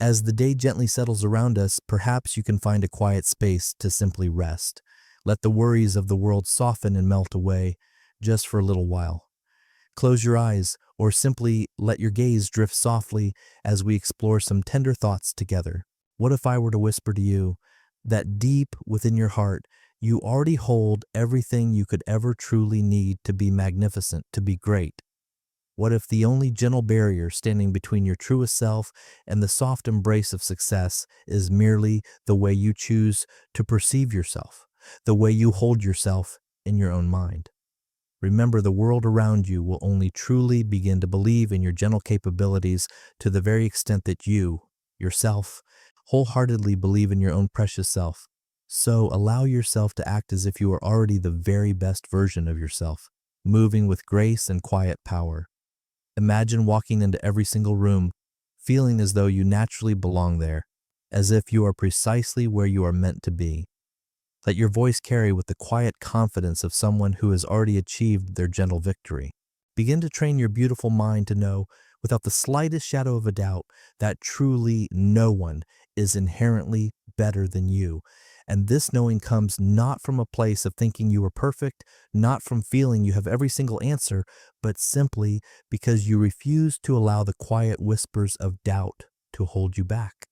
As the day gently settles around us, perhaps you can find a quiet space to simply rest. Let the worries of the world soften and melt away just for a little while. Close your eyes or simply let your gaze drift softly as we explore some tender thoughts together. What if I were to whisper to you that deep within your heart, you already hold everything you could ever truly need to be magnificent, to be great? What if the only gentle barrier standing between your truest self and the soft embrace of success is merely the way you choose to perceive yourself, the way you hold yourself in your own mind? Remember, the world around you will only truly begin to believe in your gentle capabilities to the very extent that you, yourself, wholeheartedly believe in your own precious self. So allow yourself to act as if you are already the very best version of yourself, moving with grace and quiet power. Imagine walking into every single room, feeling as though you naturally belong there, as if you are precisely where you are meant to be. Let your voice carry with the quiet confidence of someone who has already achieved their gentle victory. Begin to train your beautiful mind to know, without the slightest shadow of a doubt, that truly no one is inherently better than you. And this knowing comes not from a place of thinking you are perfect, not from feeling you have every single answer, but simply because you refuse to allow the quiet whispers of doubt to hold you back.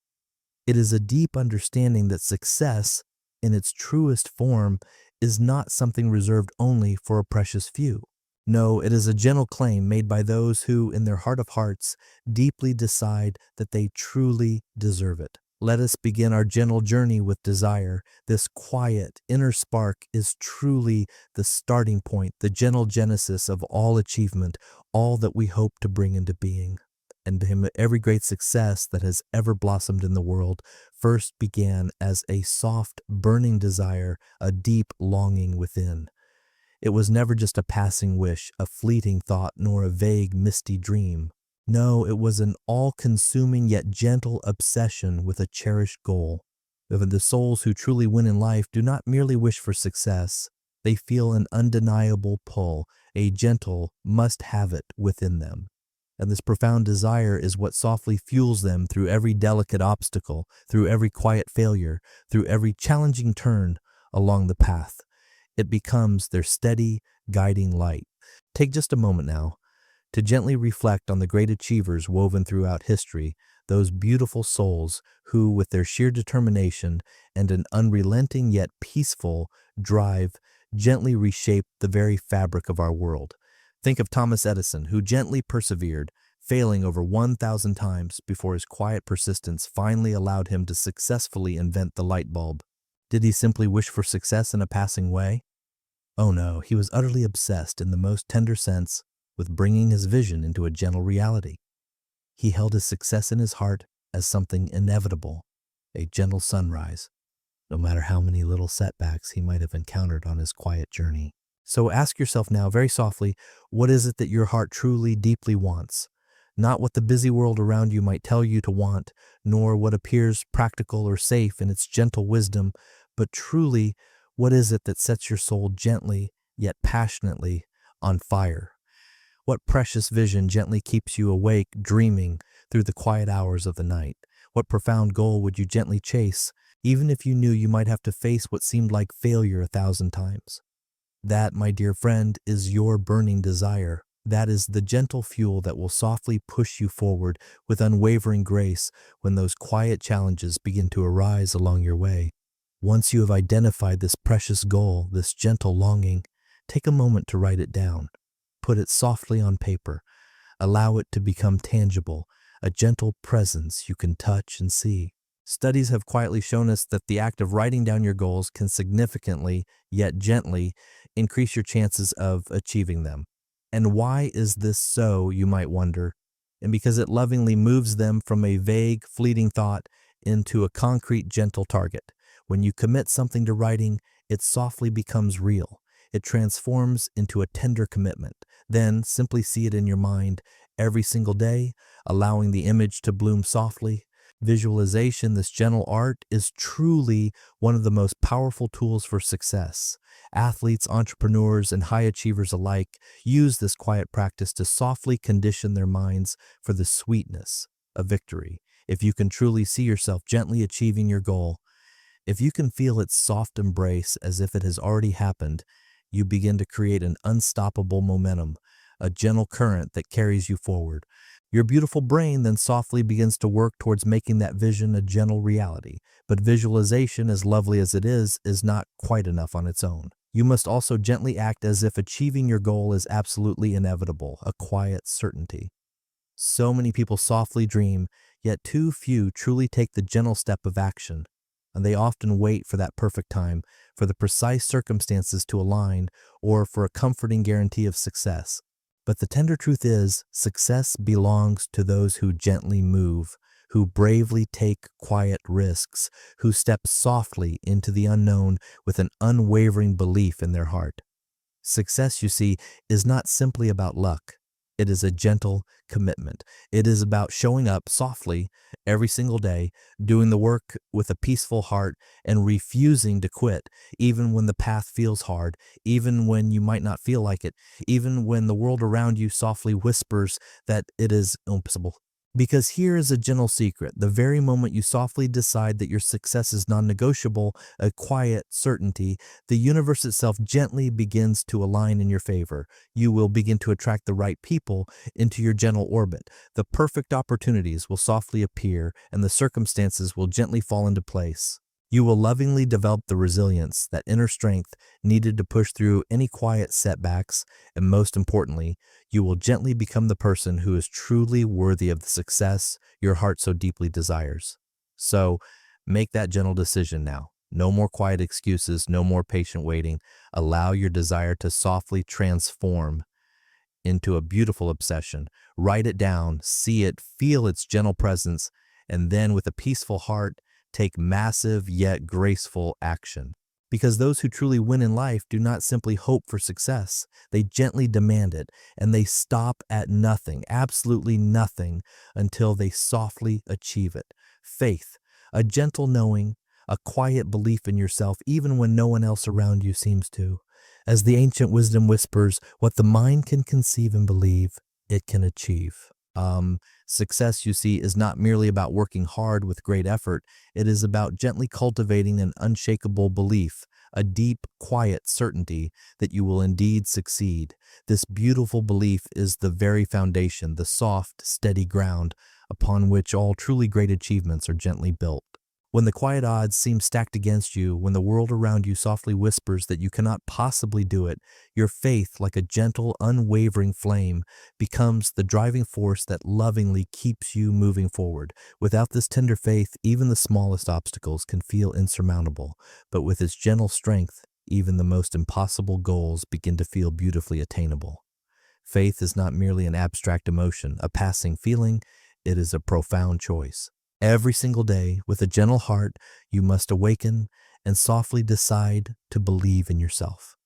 It is a deep understanding that success, in its truest form, is not something reserved only for a precious few. No, it is a gentle claim made by those who, in their heart of hearts, deeply decide that they truly deserve it. Let us begin our gentle journey with desire. This quiet inner spark is truly the starting point, the gentle genesis of all achievement, all that we hope to bring into being. And every great success that has ever blossomed in the world first began as a soft, burning desire, a deep longing within. It was never just a passing wish, a fleeting thought, nor a vague, misty dream. No, it was an all-consuming yet gentle obsession with a cherished goal. Even the souls who truly win in life do not merely wish for success. They feel an undeniable pull, a gentle must-have-it within them. And this profound desire is what softly fuels them through every delicate obstacle, through every quiet failure, through every challenging turn along the path. It becomes their steady, guiding light. Take just a moment now to gently reflect on the great achievers woven throughout history, those beautiful souls who, with their sheer determination and an unrelenting yet peaceful drive, gently reshaped the very fabric of our world. Think of Thomas Edison, who gently persevered, failing over 1,000 times before his quiet persistence finally allowed him to successfully invent the light bulb. Did he simply wish for success in a passing way? Oh no, he was utterly obsessed in the most tender sense with bringing his vision into a gentle reality. He held his success in his heart as something inevitable, a gentle sunrise, no matter how many little setbacks he might have encountered on his quiet journey. So ask yourself now, very softly, what is it that your heart truly, deeply wants? Not what the busy world around you might tell you to want, nor what appears practical or safe in its gentle wisdom, but truly, what is it that sets your soul gently, yet passionately, on fire? What precious vision gently keeps you awake, dreaming through the quiet hours of the night? What profound goal would you gently chase, even if you knew you might have to face what seemed like failure 1,000 times? That, my dear friend, is your burning desire. That is the gentle fuel that will softly push you forward with unwavering grace when those quiet challenges begin to arise along your way. Once you have identified this precious goal, this gentle longing, take a moment to write it down. Put it softly on paper. Allow it to become tangible, a gentle presence you can touch and see. Studies have quietly shown us that the act of writing down your goals can significantly, yet gently, increase your chances of achieving them. And why is this so, you might wonder? And because it lovingly moves them from a vague, fleeting thought into a concrete, gentle target. When you commit something to writing, it softly becomes real. It transforms into a tender commitment. Then simply see it in your mind every single day, allowing the image to bloom softly. Visualization, this gentle art, is truly one of the most powerful tools for success. Athletes, entrepreneurs, and high achievers alike use this quiet practice to softly condition their minds for the sweetness of victory. if you can truly see yourself gently achieving your goal, if you can feel its soft embrace as if it has already happened, you begin to create an unstoppable momentum, a gentle current that carries you forward. Your beautiful brain then softly begins to work towards making that vision a gentle reality. But visualization, as lovely as it is not quite enough on its own. You must also gently act as if achieving your goal is absolutely inevitable, a quiet certainty. So many people softly dream, yet too few truly take the gentle step of action. And they often wait for that perfect time, for the precise circumstances to align, or for a comforting guarantee of success. But the tender truth is, success belongs to those who gently move, who bravely take quiet risks, who step softly into the unknown with an unwavering belief in their heart. Success, you see, is not simply about luck. It is a gentle commitment. It is about showing up softly every single day, doing the work with a peaceful heart, and refusing to quit, even when the path feels hard, even when you might not feel like it, even when the world around you softly whispers that it is impossible. Because here is a gentle secret. The very moment you softly decide that your success is non-negotiable, a quiet certainty, the universe itself gently begins to align in your favor. You will begin to attract the right people into your gentle orbit. The perfect opportunities will softly appear, and the circumstances will gently fall into place. You will lovingly develop the resilience, that inner strength needed to push through any quiet setbacks, and most importantly, you will gently become the person who is truly worthy of the success your heart so deeply desires. So, make that gentle decision now. No more quiet excuses, no more patient waiting. Allow your desire to softly transform into a beautiful obsession. Write it down, see it, feel its gentle presence, and then with a peaceful heart, take massive yet graceful action. Because those who truly win in life do not simply hope for success, they gently demand it, and they stop at nothing, absolutely nothing, until they softly achieve it. Faith, a gentle knowing, a quiet belief in yourself even when no one else around you seems to. As the ancient wisdom whispers, what the mind can conceive and believe, it can achieve. Success, you see, is not merely about working hard with great effort. It is about gently cultivating an unshakable belief, a deep, quiet certainty that you will indeed succeed. This beautiful belief is the very foundation, the soft, steady ground upon which all truly great achievements are gently built. When the quiet odds seem stacked against you, when the world around you softly whispers that you cannot possibly do it, your faith, like a gentle, unwavering flame, becomes the driving force that lovingly keeps you moving forward. Without this tender faith, even the smallest obstacles can feel insurmountable, but with its gentle strength, even the most impossible goals begin to feel beautifully attainable. Faith is not merely an abstract emotion, a passing feeling, it is a profound choice. Every single day, with a gentle heart, you must awaken and softly decide to believe in yourself.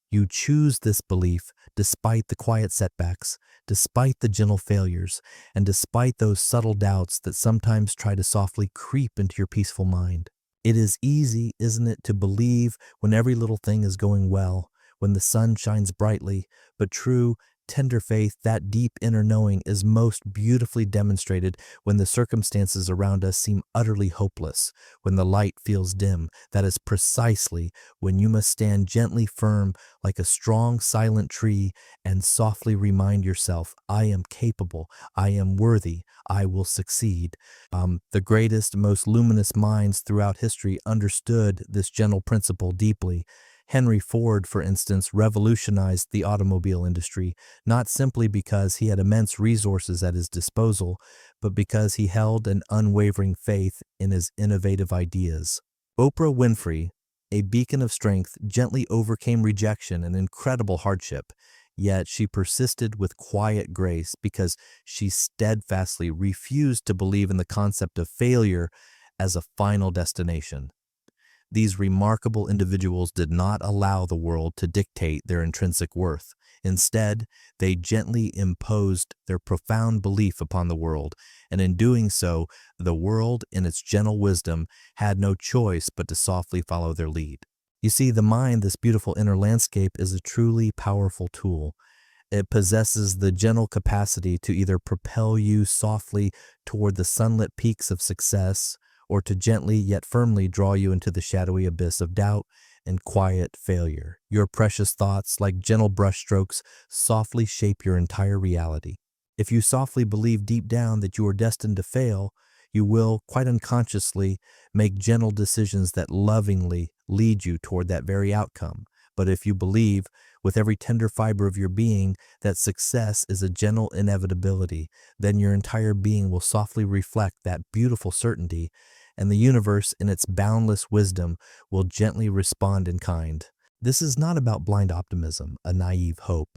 You choose this belief despite the quiet setbacks, despite the gentle failures, and despite those subtle doubts that sometimes try to softly creep into your peaceful mind. It is easy, isn't it, to believe when every little thing is going well, when the sun shines brightly, but true, tender faith, that deep inner knowing, is most beautifully demonstrated when the circumstances around us seem utterly hopeless, when the light feels dim. That is precisely when you must stand gently firm like a strong, silent tree and softly remind yourself, I am capable, I am worthy, I will succeed. The greatest, most luminous minds throughout history understood this gentle principle deeply. Henry Ford, for instance, revolutionized the automobile industry, not simply because he had immense resources at his disposal, but because he held an unwavering faith in his innovative ideas. Oprah Winfrey, a beacon of strength, gently overcame rejection and incredible hardship, yet she persisted with quiet grace because she steadfastly refused to believe in the concept of failure as a final destination. These remarkable individuals did not allow the world to dictate their intrinsic worth. Instead, they gently imposed their profound belief upon the world, and in doing so, the world, in its gentle wisdom, had no choice but to softly follow their lead. You see, the mind, this beautiful inner landscape, is a truly powerful tool. It possesses the gentle capacity to either propel you softly toward the sunlit peaks of success or to gently yet firmly draw you into the shadowy abyss of doubt and quiet failure. Your precious thoughts, like gentle brushstrokes, softly shape your entire reality. If you softly believe deep down that you are destined to fail, you will, quite unconsciously, make gentle decisions that lovingly lead you toward that very outcome. But if you believe, with every tender fiber of your being, that success is a gentle inevitability, then your entire being will softly reflect that beautiful certainty, and the universe, in its boundless wisdom, will gently respond in kind. This is not about blind optimism, a naive hope.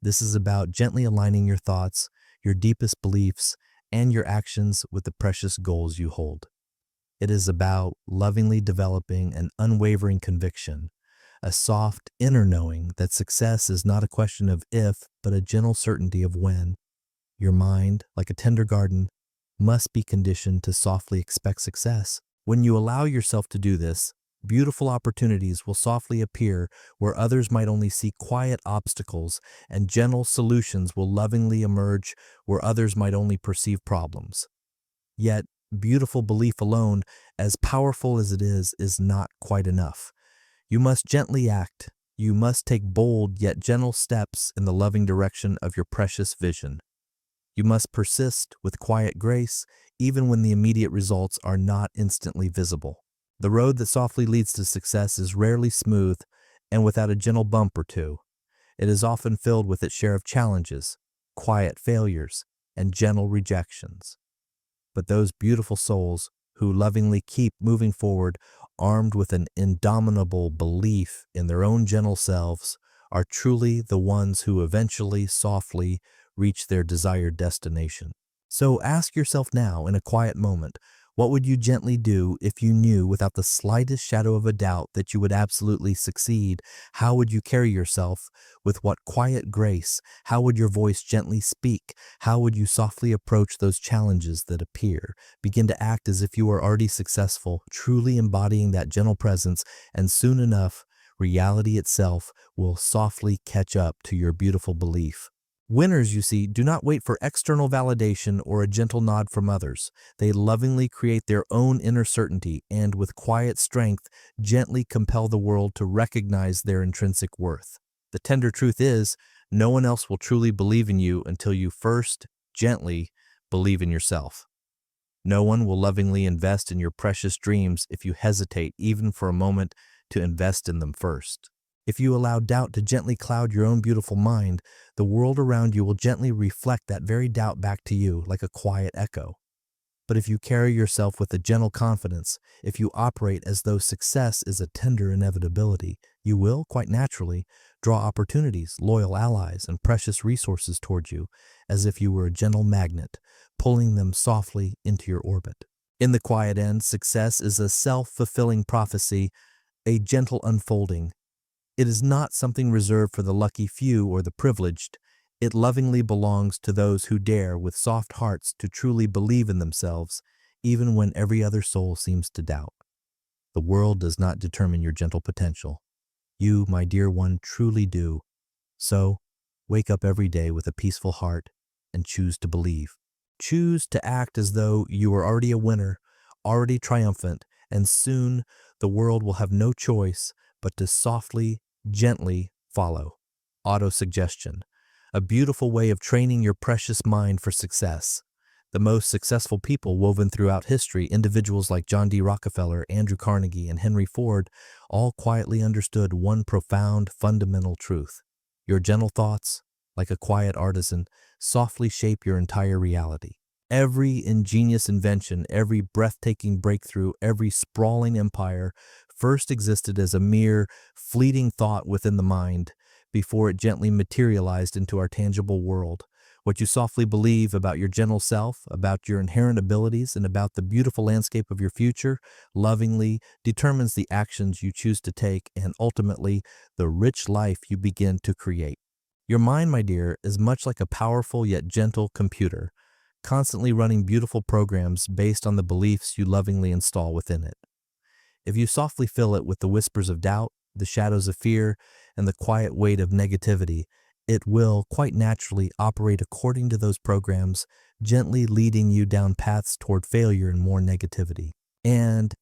This is about gently aligning your thoughts, your deepest beliefs, and your actions with the precious goals you hold. It is about lovingly developing an unwavering conviction, a soft inner knowing that success is not a question of if, but a gentle certainty of when. Your mind, like a tender garden, must be conditioned to softly expect success. When you allow yourself to do this, beautiful opportunities will softly appear where others might only see quiet obstacles, and gentle solutions will lovingly emerge where others might only perceive problems. Yet, beautiful belief alone, as powerful as it is not quite enough. You must gently act. You must take bold yet gentle steps in the loving direction of your precious vision. You must persist with quiet grace, even when the immediate results are not instantly visible. The road that softly leads to success is rarely smooth and without a gentle bump or two. It is often filled with its share of challenges, quiet failures, and gentle rejections. But those beautiful souls who lovingly keep moving forward, armed with an indomitable belief in their own gentle selves, are truly the ones who eventually, softly, reach their desired destination. So ask yourself now, in a quiet moment, what would you gently do if you knew without the slightest shadow of a doubt that you would absolutely succeed? How would you carry yourself? With what quiet grace? How would your voice gently speak? How would you softly approach those challenges that appear? Begin to act as if you are already successful, truly embodying that gentle presence, and soon enough, reality itself will softly catch up to your beautiful belief. Winners, you see, do not wait for external validation or a gentle nod from others. They lovingly create their own inner certainty and, with quiet strength, gently compel the world to recognize their intrinsic worth. The tender truth is, no one else will truly believe in you until you first, gently, believe in yourself. No one will lovingly invest in your precious dreams if you hesitate even for a moment to invest in them first. If you allow doubt to gently cloud your own beautiful mind, the world around you will gently reflect that very doubt back to you like a quiet echo. But if you carry yourself with a gentle confidence, if you operate as though success is a tender inevitability, you will, quite naturally, draw opportunities, loyal allies, and precious resources toward you, as if you were a gentle magnet, pulling them softly into your orbit. In the quiet end, success is a self-fulfilling prophecy, a gentle unfolding. It is not something reserved for the lucky few or the privileged. It lovingly belongs to those who dare, with soft hearts, to truly believe in themselves, even when every other soul seems to doubt. The world does not determine your gentle potential. You, my dear one, truly do. So, wake up every day with a peaceful heart and choose to believe. Choose to act as though you are already a winner, already triumphant, and soon the world will have no choice but to softly, gently follow. Autosuggestion, a beautiful way of training your precious mind for success. The most successful people woven throughout history, individuals like John D. Rockefeller, Andrew Carnegie, and Henry Ford, all quietly understood one profound, fundamental truth. Your gentle thoughts, like a quiet artisan, softly shape your entire reality. Every ingenious invention, every breathtaking breakthrough, every sprawling empire first existed as a mere fleeting thought within the mind before it gently materialized into our tangible world. What you softly believe about your gentle self, about your inherent abilities, and about the beautiful landscape of your future lovingly determines the actions you choose to take and ultimately the rich life you begin to create. Your mind, my dear, is much like a powerful yet gentle computer, constantly running beautiful programs based on the beliefs you lovingly install within it. If you softly fill it with the whispers of doubt, the shadows of fear, and the quiet weight of negativity, It will, quite naturally, operate according to those programs, gently leading you down paths toward failure and more negativity. And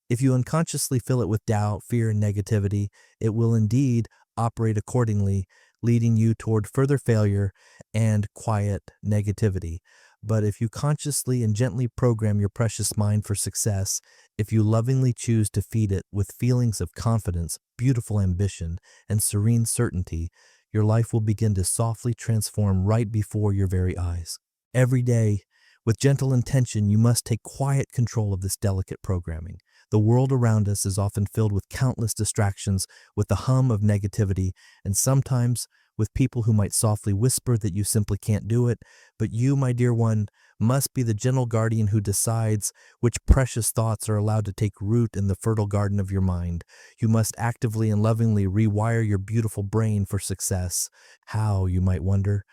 if you unconsciously fill it with doubt, fear, and negativity, it will indeed operate accordingly, leading you toward further failure and quiet negativity. But if you consciously and gently program your precious mind for success, if you lovingly choose to feed it with feelings of confidence, beautiful ambition, and serene certainty, your life will begin to softly transform right before your very eyes. Every day, with gentle intention, you must take quiet control of this delicate programming. The world around us is often filled with countless distractions, with the hum of negativity, and sometimes with people who might softly whisper that you simply can't do it. But you, my dear one, must be the gentle guardian who decides which precious thoughts are allowed to take root in the fertile garden of your mind. You must actively and lovingly rewire your beautiful brain for success. How, you might wonder?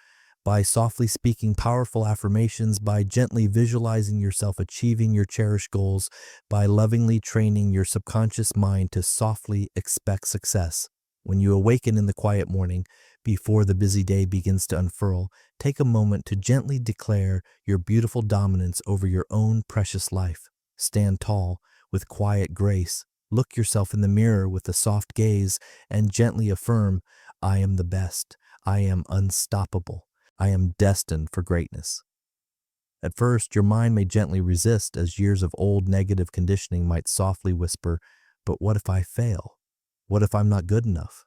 By softly speaking powerful affirmations, by gently visualizing yourself achieving your cherished goals, by lovingly training your subconscious mind to softly expect success. When you awaken in the quiet morning, before the busy day begins to unfurl, take a moment to gently declare your beautiful dominance over your own precious life. Stand tall with quiet grace. Look yourself in the mirror with a soft gaze and gently affirm, I am the best. I am unstoppable. I am destined for greatness. At first, your mind may gently resist as years of old negative conditioning might softly whisper, but what if I fail? What if I'm not good enough?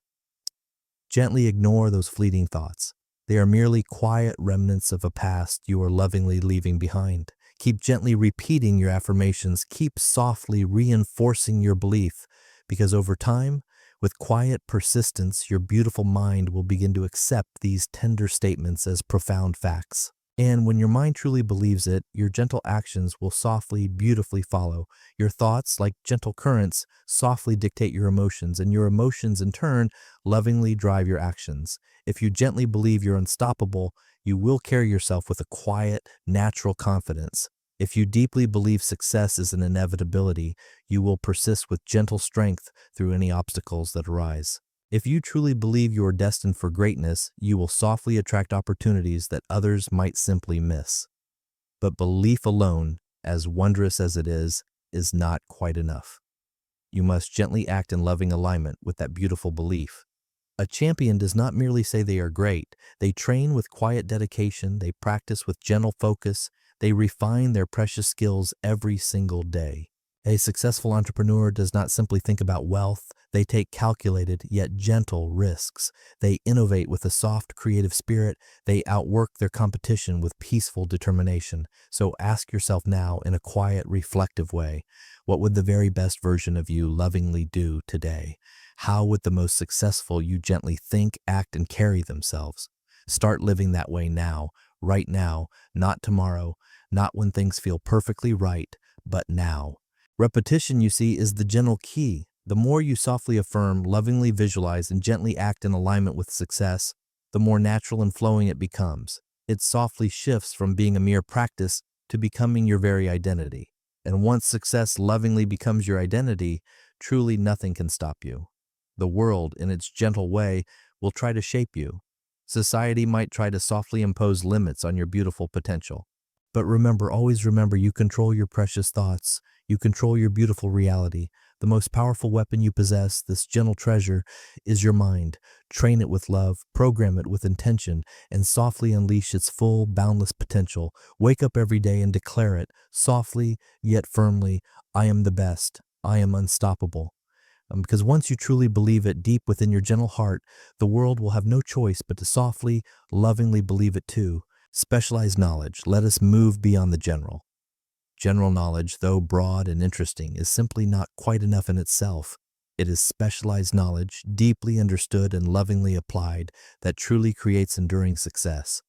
Gently ignore those fleeting thoughts. They are merely quiet remnants of a past you are lovingly leaving behind. Keep gently repeating your affirmations. Keep softly reinforcing your belief, because over time, with quiet persistence, your beautiful mind will begin to accept these tender statements as profound facts. And when your mind truly believes it, your gentle actions will softly, beautifully follow. Your thoughts, like gentle currents, softly dictate your emotions, and your emotions, in turn, lovingly drive your actions. If you gently believe you're unstoppable, you will carry yourself with a quiet, natural confidence. If you deeply believe success is an inevitability, you will persist with gentle strength through any obstacles that arise. If you truly believe you are destined for greatness, you will softly attract opportunities that others might simply miss. But belief alone, as wondrous as it is not quite enough. You must gently act in loving alignment with that beautiful belief. A champion does not merely say they are great. They train with quiet dedication, they practice with gentle focus, they refine their precious skills every single day. A successful entrepreneur does not simply think about wealth. They take calculated yet gentle risks. They innovate with a soft, creative spirit. They outwork their competition with peaceful determination. So ask yourself now, in a quiet, reflective way, what would the very best version of you lovingly do today? How would the most successful you gently think, act, and carry themselves? Start living that way now, right now, not tomorrow, not when things feel perfectly right, but now. Repetition, you see, is the gentle key. The more you softly affirm, lovingly visualize, and gently act in alignment with success, the more natural and flowing it becomes. It softly shifts from being a mere practice to becoming your very identity. And once success lovingly becomes your identity, truly nothing can stop you. The world, in its gentle way, will try to shape you. Society might try to softly impose limits on your beautiful potential. But remember, always remember, you control your precious thoughts. You control your beautiful reality. The most powerful weapon you possess, this gentle treasure, is your mind. Train it with love, program it with intention, and softly unleash its full, boundless potential. Wake up every day and declare it, softly yet firmly, I am the best. I am unstoppable. Because once you truly believe it deep within your gentle heart, the world will have no choice but to softly, lovingly believe it too. Specialized knowledge. Let us move beyond the general. General knowledge, though broad and interesting, is simply not quite enough in itself. It is specialized knowledge, deeply understood and lovingly applied, that truly creates enduring success.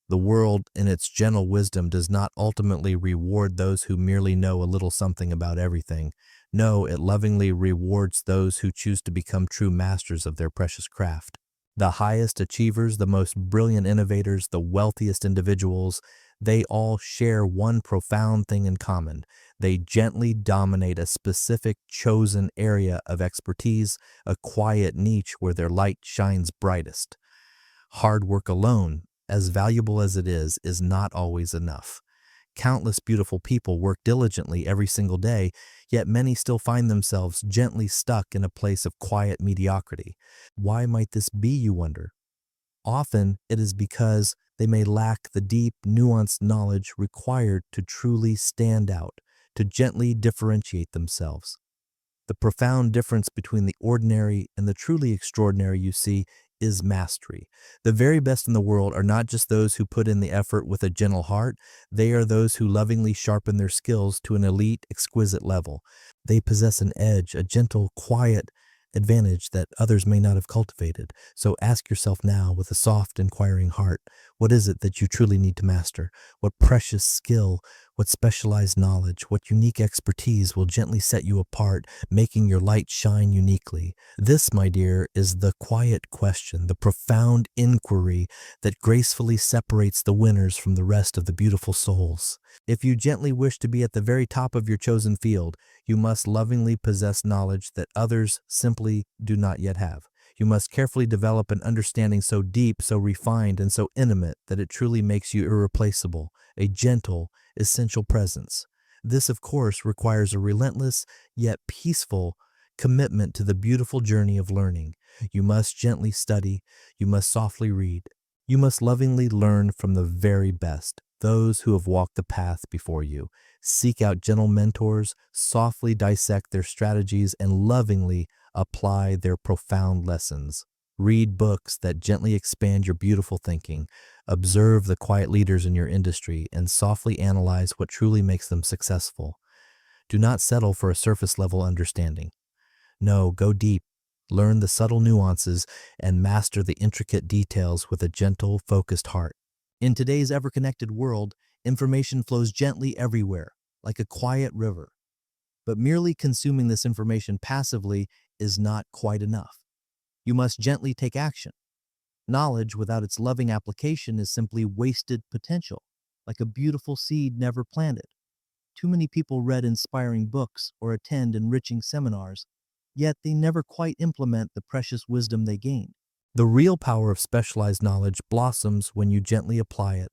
The world, in its gentle wisdom, does not ultimately reward those who merely know a little something about everything. No, it lovingly rewards those who choose to become true masters of their precious craft. The highest achievers, the most brilliant innovators, the wealthiest individuals, they all share one profound thing in common. They gently dominate a specific chosen area of expertise, a quiet niche where their light shines brightest. Hard work alone, as valuable as it is not always enough. Countless beautiful people work diligently every single day, yet many still find themselves gently stuck in a place of quiet mediocrity. Why might this be, you wonder? Often it is because they may lack the deep, nuanced knowledge required to truly stand out, to gently differentiate themselves. The profound difference between the ordinary and the truly extraordinary, you see, is mastery. The very best in the world are not just those who put in the effort with a gentle heart, they are those who lovingly sharpen their skills to an elite, exquisite level. They possess an edge, a gentle, quiet advantage that others may not have cultivated. So ask yourself now with a soft, inquiring heart, what is it that you truly need to master? What precious skill, what specialized knowledge, what unique expertise will gently set you apart, making your light shine uniquely? This, my dear, is the quiet question, the profound inquiry that gracefully separates the winners from the rest of the beautiful souls. If you gently wish to be at the very top of your chosen field, you must lovingly possess knowledge that others simply do not yet have. You must carefully develop an understanding so deep, so refined, and so intimate that it truly makes you irreplaceable, a gentle, essential presence. This, of course, requires a relentless yet peaceful commitment to the beautiful journey of learning. You must gently study, you must softly read, you must lovingly learn from the very best, those who have walked the path before you. Seek out gentle mentors, softly dissect their strategies, and lovingly apply their profound lessons. Read books that gently expand your beautiful thinking. Observe the quiet leaders in your industry and softly analyze what truly makes them successful. Do not settle for a surface level understanding. No, go deep. Learn the subtle nuances and master the intricate details with a gentle, focused heart. In today's ever-connected world, information flows gently everywhere, like a quiet river. But merely consuming this information passively is not quite enough. You must gently take action. Knowledge without its loving application is simply wasted potential, like a beautiful seed never planted. Too many people read inspiring books or attend enriching seminars, yet they never quite implement the precious wisdom they gained. The real power of specialized knowledge blossoms when you gently apply it.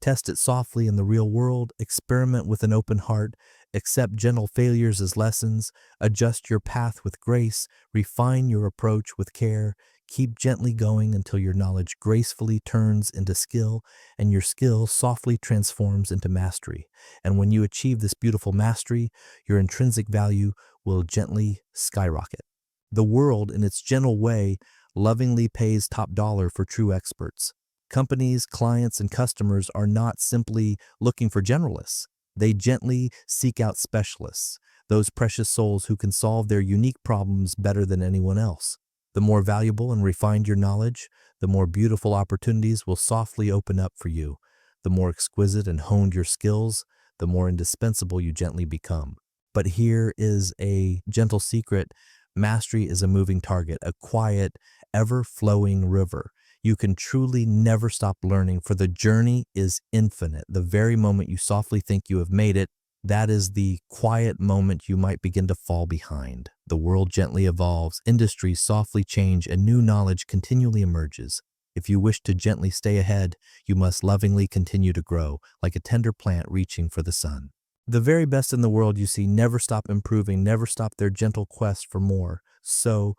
Test it softly in the real world, experiment with an open heart, accept gentle failures as lessons, adjust your path with grace, refine your approach with care, keep gently going until your knowledge gracefully turns into skill and your skill softly transforms into mastery. And when you achieve this beautiful mastery, your intrinsic value will gently skyrocket. The world, in its gentle way, lovingly pays top dollar for true experts. Companies, clients, and customers are not simply looking for generalists. They gently seek out specialists, those precious souls who can solve their unique problems better than anyone else. The more valuable and refined your knowledge, the more beautiful opportunities will softly open up for you. The more exquisite and honed your skills, the more indispensable you gently become. But here is a gentle secret. Mastery is a moving target, a quiet, ever-flowing river. You can truly never stop learning, for the journey is infinite. The very moment you softly think you have made it, that is the quiet moment you might begin to fall behind. The world gently evolves, industries softly change, and new knowledge continually emerges. If you wish to gently stay ahead, you must lovingly continue to grow, like a tender plant reaching for the sun. The very best in the world, you see, never stop improving, never stop their gentle quest for more. So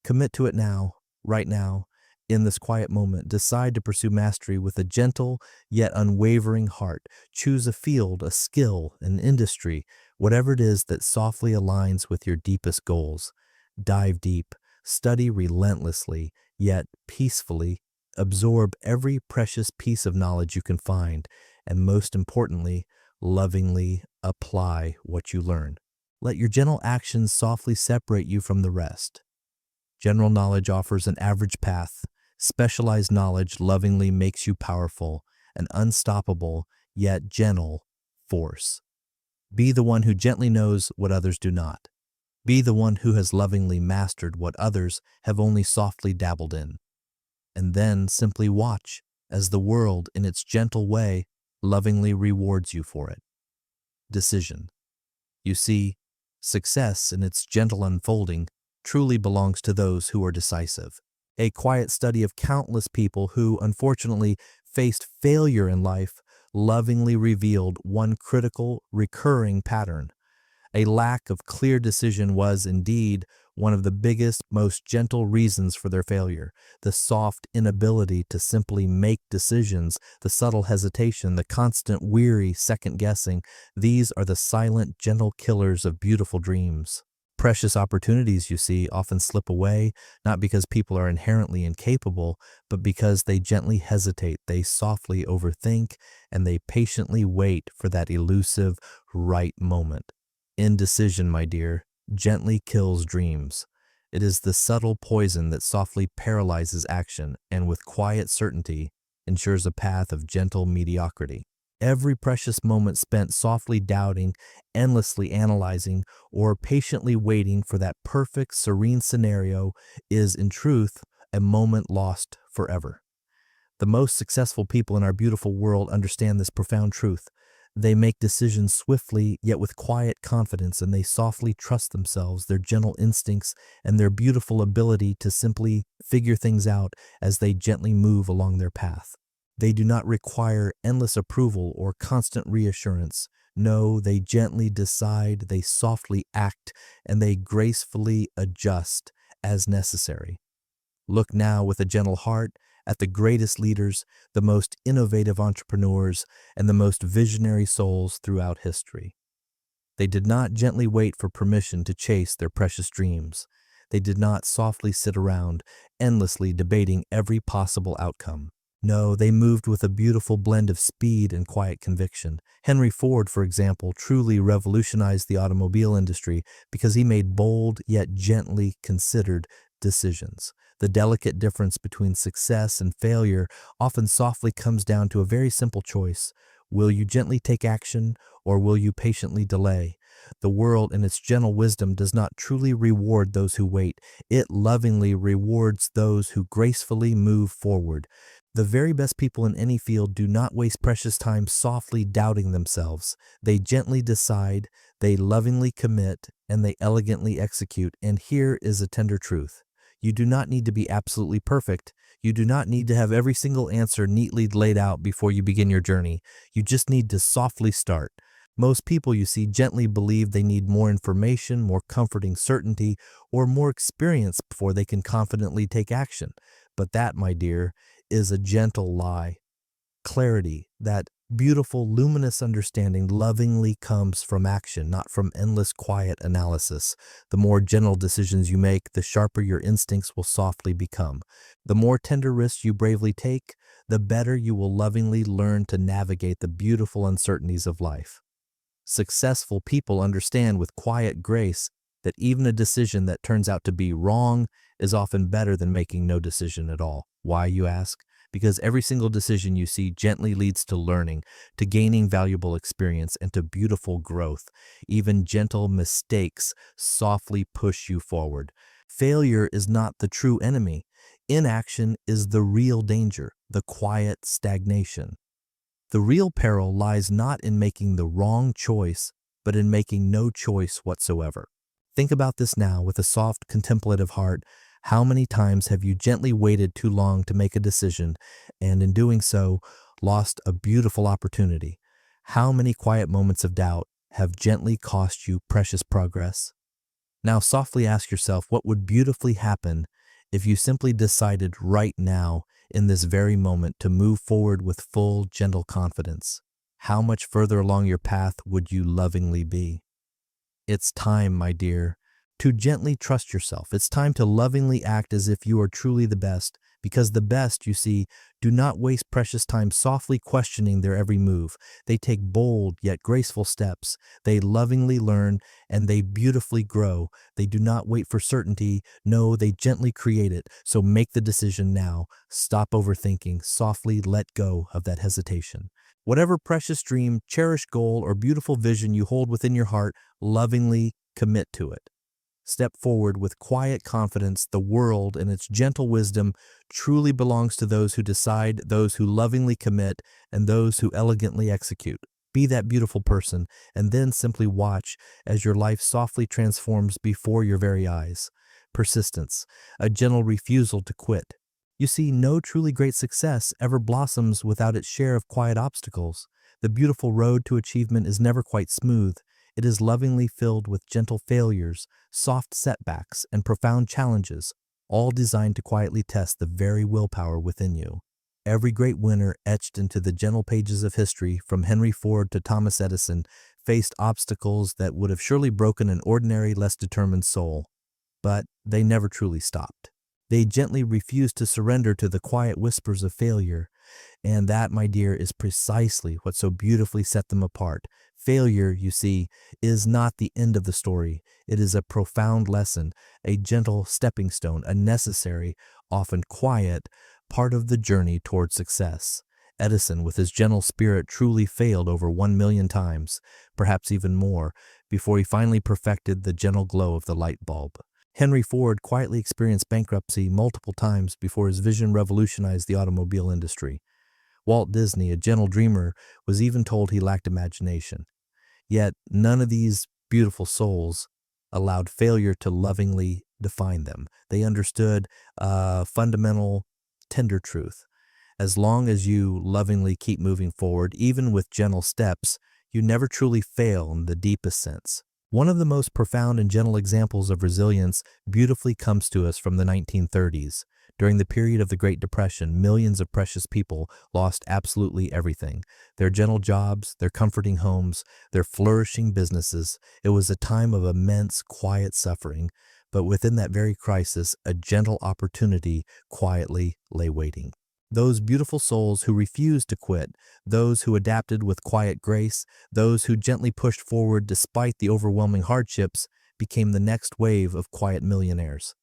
commit to it now, right now, in this quiet moment. Decide to pursue mastery with a gentle yet unwavering heart. Choose a field, a skill, an industry, whatever it is that softly aligns with your deepest goals. Dive deep, study relentlessly, yet peacefully. Absorb every precious piece of knowledge you can find, and most importantly, lovingly apply what you learn. Let your gentle actions softly separate you from the rest. General knowledge offers an average path. Specialized knowledge lovingly makes you powerful, an unstoppable yet gentle force. Be the one who gently knows what others do not. Be the one who has lovingly mastered what others have only softly dabbled in. And then simply watch as the world, in its gentle way, lovingly rewards you for it. Decision. You see, success in its gentle unfolding truly belongs to those who are decisive. A quiet study of countless people who, unfortunately, faced failure in life lovingly revealed one critical, recurring pattern. A lack of clear decision was, indeed, one of the biggest, most gentle reasons for their failure. The soft inability to simply make decisions, the subtle hesitation, the constant weary second guessing, these are the silent, gentle killers of beautiful dreams. Precious opportunities, you see, often slip away, not because people are inherently incapable, but because they gently hesitate, they softly overthink, and they patiently wait for that elusive right moment. Indecision, my dear, gently kills dreams. It is the subtle poison that softly paralyzes action and with quiet certainty ensures a path of gentle mediocrity. Every precious moment spent softly doubting, endlessly analyzing, or patiently waiting for that perfect, serene scenario is, in truth, a moment lost forever. The most successful people in our beautiful world understand this profound truth. They make decisions swiftly, yet with quiet confidence, and they softly trust themselves, their gentle instincts, and their beautiful ability to simply figure things out as they gently move along their path. They do not require endless approval or constant reassurance. No, they gently decide, they softly act, and they gracefully adjust as necessary. Look now with a gentle heart at the greatest leaders, the most innovative entrepreneurs, and the most visionary souls throughout history. They did not gently wait for permission to chase their precious dreams. They did not softly sit around, endlessly debating every possible outcome. No, they moved with a beautiful blend of speed and quiet conviction. Henry Ford, for example, truly revolutionized the automobile industry because he made bold yet gently considered decisions. The delicate difference between success and failure often softly comes down to a very simple choice. Will you gently take action, or will you patiently delay? The world, in its gentle wisdom, does not truly reward those who wait. It lovingly rewards those who gracefully move forward. The very best people in any field do not waste precious time softly doubting themselves. They gently decide, they lovingly commit, and they elegantly execute. And here is a tender truth. You do not need to be absolutely perfect. You do not need to have every single answer neatly laid out before you begin your journey. You just need to softly start. Most people, you see, gently believe they need more information, more comforting certainty, or more experience before they can confidently take action. But that, my dear, is a gentle lie. Clarity, that beautiful, luminous understanding, lovingly comes from action, not from endless, quiet analysis. The more gentle decisions you make, the sharper your instincts will softly become. The more tender risks you bravely take, the better you will lovingly learn to navigate the beautiful uncertainties of life. Successful people understand with quiet grace that even a decision that turns out to be wrong is often better than making no decision at all. Why, you ask? Because every single decision you see gently leads to learning, to gaining valuable experience, and to beautiful growth. Even gentle mistakes softly push you forward. Failure is not the true enemy. Inaction is the real danger, the quiet stagnation. The real peril lies not in making the wrong choice, but in making no choice whatsoever. Think about this now with a soft, contemplative heart. How many times have you gently waited too long to make a decision, and in doing so, lost a beautiful opportunity? How many quiet moments of doubt have gently cost you precious progress? Now softly ask yourself, what would beautifully happen if you simply decided right now, in this very moment, to move forward with full, gentle confidence? How much further along your path would you lovingly be? It's time, my dear, to gently trust yourself. It's time to lovingly act as if you are truly the best, because the best, you see, do not waste precious time softly questioning their every move. They take bold yet graceful steps. They lovingly learn, and they beautifully grow. They do not wait for certainty. No, they gently create it. So make the decision now. Stop overthinking. Softly let go of that hesitation. Whatever precious dream, cherished goal, or beautiful vision you hold within your heart, lovingly commit to it. Step forward with quiet confidence. The world, in its gentle wisdom, truly belongs to those who decide, those who lovingly commit, and those who elegantly execute. Be that beautiful person, and then simply watch as your life softly transforms before your very eyes. persistence, a gentle refusal to quit. You see, no truly great success ever blossoms without its share of quiet obstacles. The beautiful road to achievement is never quite smooth. It is lovingly filled with gentle failures, soft setbacks, and profound challenges, all designed to quietly test the very willpower within you. Every great winner etched into the gentle pages of history, from Henry Ford to Thomas Edison, faced obstacles that would have surely broken an ordinary, less determined soul. But they never truly stopped. They gently refused to surrender to the quiet whispers of failure. And that, my dear, is precisely what so beautifully set them apart. Failure, you see, is not the end of the story. It is a profound lesson, a gentle stepping stone, a necessary, often quiet, part of the journey toward success. Edison, with his gentle spirit, truly failed over 1 million times, perhaps even more, before he finally perfected the gentle glow of the light bulb. Henry Ford quietly experienced bankruptcy multiple times before his vision revolutionized the automobile industry. Walt Disney, a gentle dreamer, was even told he lacked imagination. Yet none of these beautiful souls allowed failure to lovingly define them. They understood a fundamental, tender truth. As long as you lovingly keep moving forward, even with gentle steps, you never truly fail in the deepest sense. One of the most profound and gentle examples of resilience beautifully comes to us from the 1930s. During the period of the Great Depression, millions of precious people lost absolutely everything. Their gentle jobs, their comforting homes, their flourishing businesses. It was a time of immense, quiet suffering. But within that very crisis, a gentle opportunity quietly lay waiting. Those beautiful souls who refused to quit, those who adapted with quiet grace, those who gently pushed forward despite the overwhelming hardships, became the next wave of quiet millionaires.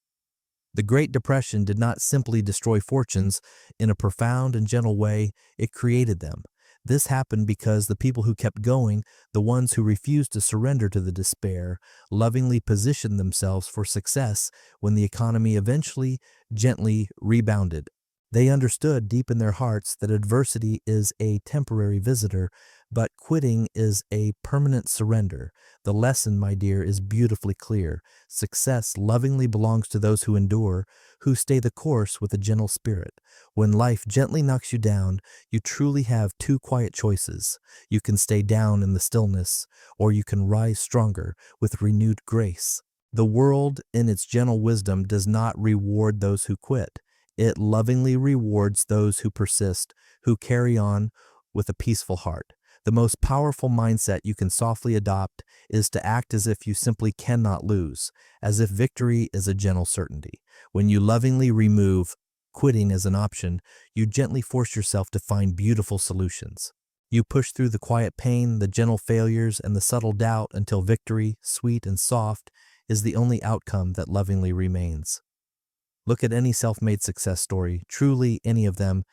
The Great Depression did not simply destroy fortunes. In a profound and gentle way, it created them. This happened because the people who kept going, the ones who refused to surrender to the despair, lovingly positioned themselves for success when the economy eventually, gently rebounded. They understood deep in their hearts that adversity is a temporary visitor, but quitting is a permanent surrender. The lesson, my dear, is beautifully clear. Success lovingly belongs to those who endure, who stay the course with a gentle spirit. When life gently knocks you down, you truly have two quiet choices. You can stay down in the stillness, or you can rise stronger with renewed grace. The world, in its gentle wisdom, does not reward those who quit. It lovingly rewards those who persist, who carry on with a peaceful heart. The most powerful mindset you can softly adopt is to act as if you simply cannot lose, as if victory is a gentle certainty. When you lovingly remove quitting as an option, you gently force yourself to find beautiful solutions. You push through the quiet pain, the gentle failures, and the subtle doubt until victory, sweet and soft, is the only outcome that lovingly remains. Look at any self-made success story, truly any of them,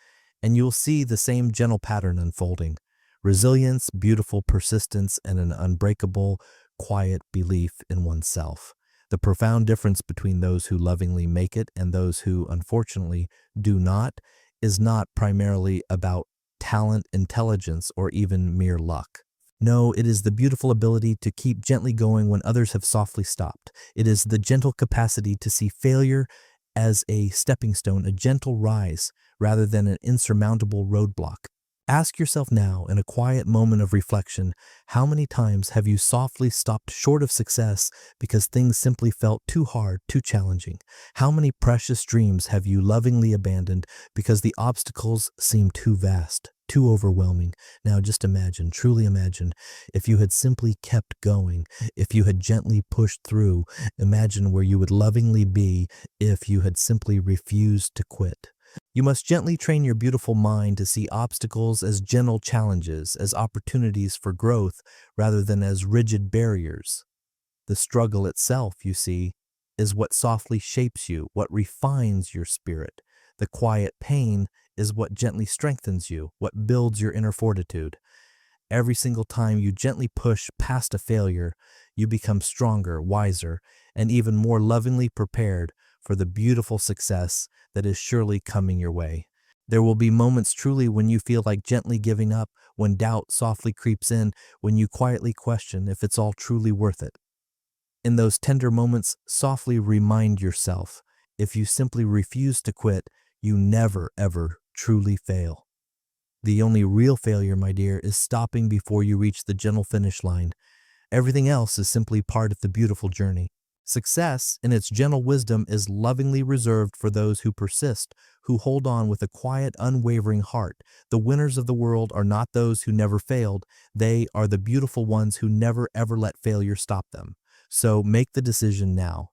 and you'll see the same gentle pattern unfolding. Resilience, beautiful persistence, and an unbreakable, quiet belief in oneself. The profound difference between those who lovingly make it and those who, unfortunately, do not is not primarily about talent, intelligence, or even mere luck. No, it is the beautiful ability to keep gently going when others have softly stopped. It is the gentle capacity to see failure as a stepping stone, a gentle rise, rather than an insurmountable roadblock. Ask yourself now, in a quiet moment of reflection, how many times have you softly stopped short of success because things simply felt too hard, too challenging? How many precious dreams have you lovingly abandoned because the obstacles seemed too vast, too overwhelming? Now just imagine, truly imagine, if you had simply kept going, if you had gently pushed through. Imagine where you would lovingly be if you had simply refused to quit. You must gently train your beautiful mind to see obstacles as gentle challenges, as opportunities for growth, rather than as rigid barriers. The struggle itself, you see, is what softly shapes you, what refines your spirit. The quiet pain is what gently strengthens you, what builds your inner fortitude. Every single time you gently push past a failure, you become stronger, wiser, and even more lovingly prepared for the beautiful success that is surely coming your way. There will be moments truly when you feel like gently giving up, when doubt softly creeps in, when you quietly question if it's all truly worth it. In those tender moments, softly remind yourself, if you simply refuse to quit, you never ever truly fail. The only real failure, my dear, is stopping before you reach the gentle finish line. Everything else is simply part of the beautiful journey. Success, in its gentle wisdom, is lovingly reserved for those who persist, who hold on with a quiet, unwavering heart. The winners of the world are not those who never failed. They are the beautiful ones who never ever let failure stop them. So make the decision now.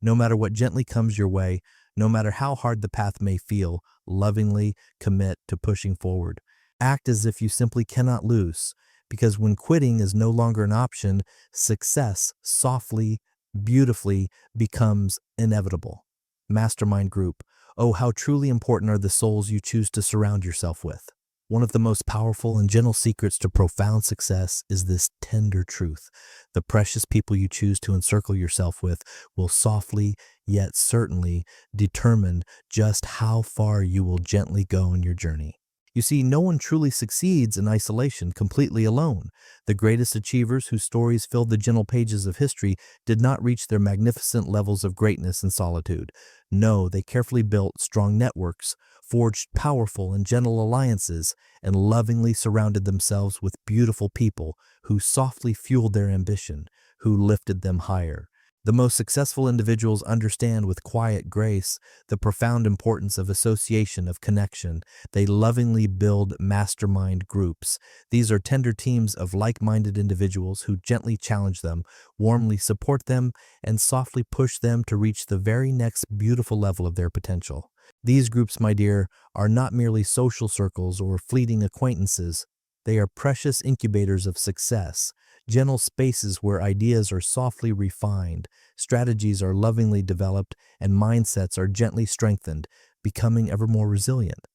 No matter what gently comes your way, no matter how hard the path may feel, lovingly commit to pushing forward. Act as if you simply cannot lose, because when quitting is no longer an option, success softly, beautifully becomes inevitable. Mastermind group. Oh, how truly important are the souls you choose to surround yourself with. One of the most powerful and gentle secrets to profound success is this tender truth. The precious people you choose to encircle yourself with will softly, yet certainly, determine just how far you will gently go in your journey. You see, no one truly succeeds in isolation, completely alone. The greatest achievers whose stories filled the gentle pages of history did not reach their magnificent levels of greatness in solitude. No, they carefully built strong networks, forged powerful and gentle alliances, and lovingly surrounded themselves with beautiful people who softly fueled their ambition, who lifted them higher. The most successful individuals understand with quiet grace the profound importance of association, of connection. They lovingly build mastermind groups. These are tender teams of like-minded individuals who gently challenge them, warmly support them, and softly push them to reach the very next beautiful level of their potential. These groups, my dear, are not merely social circles or fleeting acquaintances. They are precious incubators of success, gentle spaces where ideas are softly refined, strategies are lovingly developed, and mindsets are gently strengthened, becoming ever more resilient.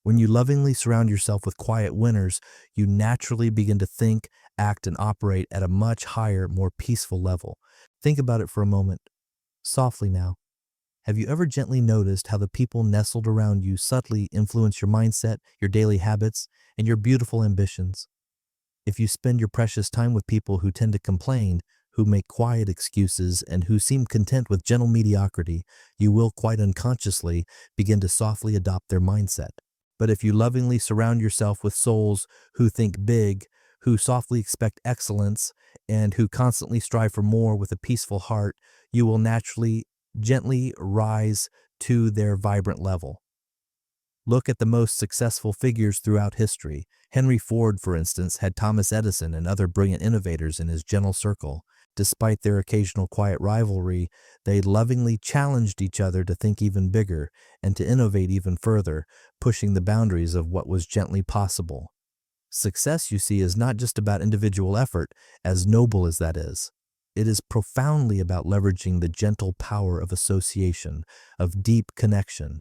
When you lovingly surround yourself with quiet winners, you naturally begin to think, act, and operate at a much higher, more peaceful level. Think about it for a moment, softly now. Have you ever gently noticed how the people nestled around you subtly influence your mindset, your daily habits, and your beautiful ambitions? If you spend your precious time with people who tend to complain, who make quiet excuses, and who seem content with gentle mediocrity, you will quite unconsciously begin to softly adopt their mindset. But if you lovingly surround yourself with souls who think big, who softly expect excellence, and who constantly strive for more with a peaceful heart, you will naturally, gently rise to their vibrant level. Look at the most successful figures throughout history. Henry Ford, for instance, had Thomas Edison and other brilliant innovators in his gentle circle. Despite their occasional quiet rivalry, they lovingly challenged each other to think even bigger and to innovate even further, pushing the boundaries of what was gently possible. Success, you see, is not just about individual effort, as noble as that is. It is profoundly about leveraging the gentle power of association, of deep connection.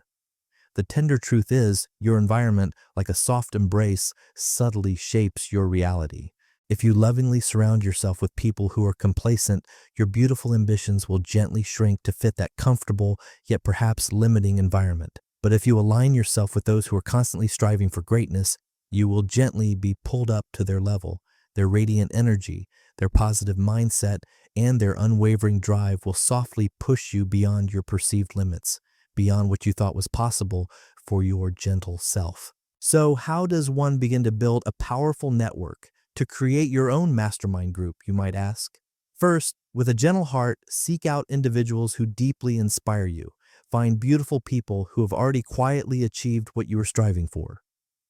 The tender truth is, your environment, like a soft embrace, subtly shapes your reality. If you lovingly surround yourself with people who are complacent, your beautiful ambitions will gently shrink to fit that comfortable, yet perhaps limiting environment. But if you align yourself with those who are constantly striving for greatness, you will gently be pulled up to their level. Their radiant energy, their positive mindset, and their unwavering drive will softly push you beyond your perceived limits, beyond what you thought was possible for your gentle self. So how does one begin to build a powerful network, to create your own mastermind group, you might ask? First, with a gentle heart, seek out individuals who deeply inspire you. Find beautiful people who have already quietly achieved what you are striving for.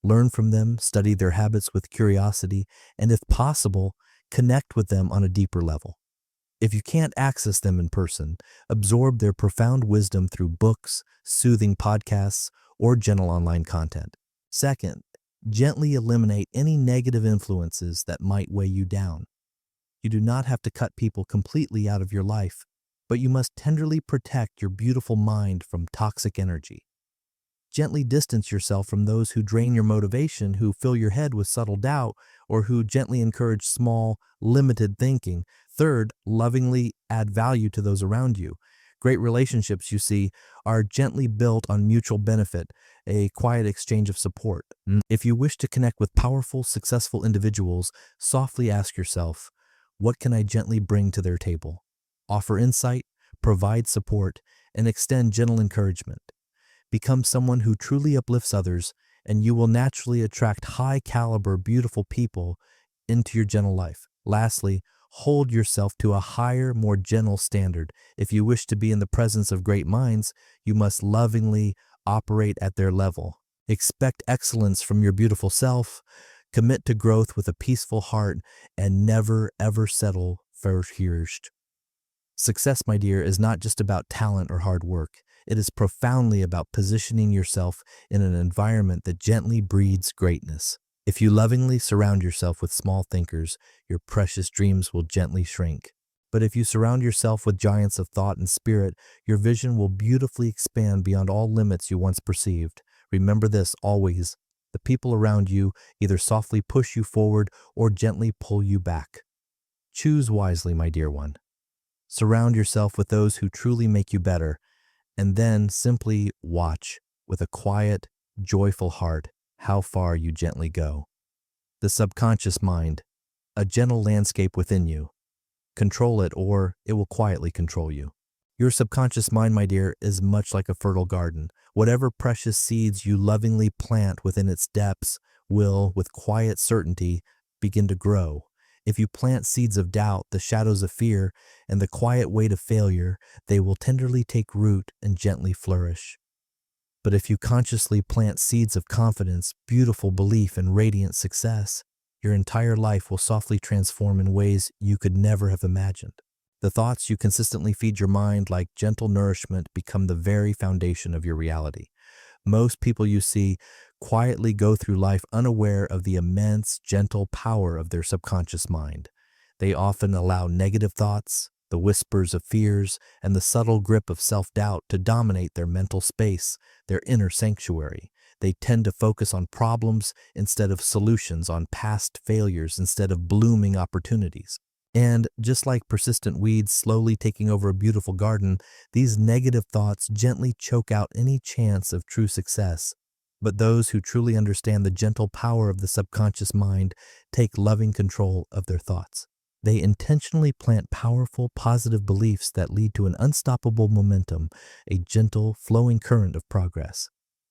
Learn from them, study their habits with curiosity, and if possible, connect with them on a deeper level. If you can't access them in person, absorb their profound wisdom through books, soothing podcasts, or gentle online content. Second, gently eliminate any negative influences that might weigh you down. You do not have to cut people completely out of your life, but you must tenderly protect your beautiful mind from toxic energy. Gently distance yourself from those who drain your motivation, who fill your head with subtle doubt, or who gently encourage small, limited thinking. Third, lovingly add value to those around you. Great relationships, you see, are gently built on mutual benefit, a quiet exchange of support. If you wish to connect with powerful, successful individuals, softly ask yourself, what can I gently bring to their table? Offer insight, provide support, and extend gentle encouragement. Become someone who truly uplifts others, and you will naturally attract high-caliber, beautiful people into your gentle life. Lastly, hold yourself to a higher, more gentle standard. If you wish to be in the presence of great minds, you must lovingly operate at their level. Expect excellence from your beautiful self, commit to growth with a peaceful heart, and never ever settle for first. Success, my dear, is not just about talent or hard work. It is profoundly about positioning yourself in an environment that gently breeds greatness. If you lovingly surround yourself with small thinkers, your precious dreams will gently shrink. But if you surround yourself with giants of thought and spirit, your vision will beautifully expand beyond all limits you once perceived. Remember this always. The people around you either softly push you forward or gently pull you back. Choose wisely, my dear one. Surround yourself with those who truly make you better, and then simply watch with a quiet, joyful heart how far you gently go. The subconscious mind, a gentle landscape within you. Control it, or it will quietly control you. Your subconscious mind, my dear, is much like a fertile garden. Whatever precious seeds you lovingly plant within its depths will, with quiet certainty, begin to grow. If you plant seeds of doubt, the shadows of fear, and the quiet weight of failure, they will tenderly take root and gently flourish. But if you consciously plant seeds of confidence, beautiful belief, and radiant success, your entire life will softly transform in ways you could never have imagined. The thoughts you consistently feed your mind like gentle nourishment become the very foundation of your reality. Most people you see quietly go through life unaware of the immense, gentle power of their subconscious mind. They often allow negative thoughts, the whispers of fears, and the subtle grip of self-doubt to dominate their mental space, their inner sanctuary. They tend to focus on problems instead of solutions, on past failures instead of blooming opportunities. And just like persistent weeds slowly taking over a beautiful garden, these negative thoughts gently choke out any chance of true success. But those who truly understand the gentle power of the subconscious mind take loving control of their thoughts. They intentionally plant powerful, positive beliefs that lead to an unstoppable momentum, a gentle, flowing current of progress.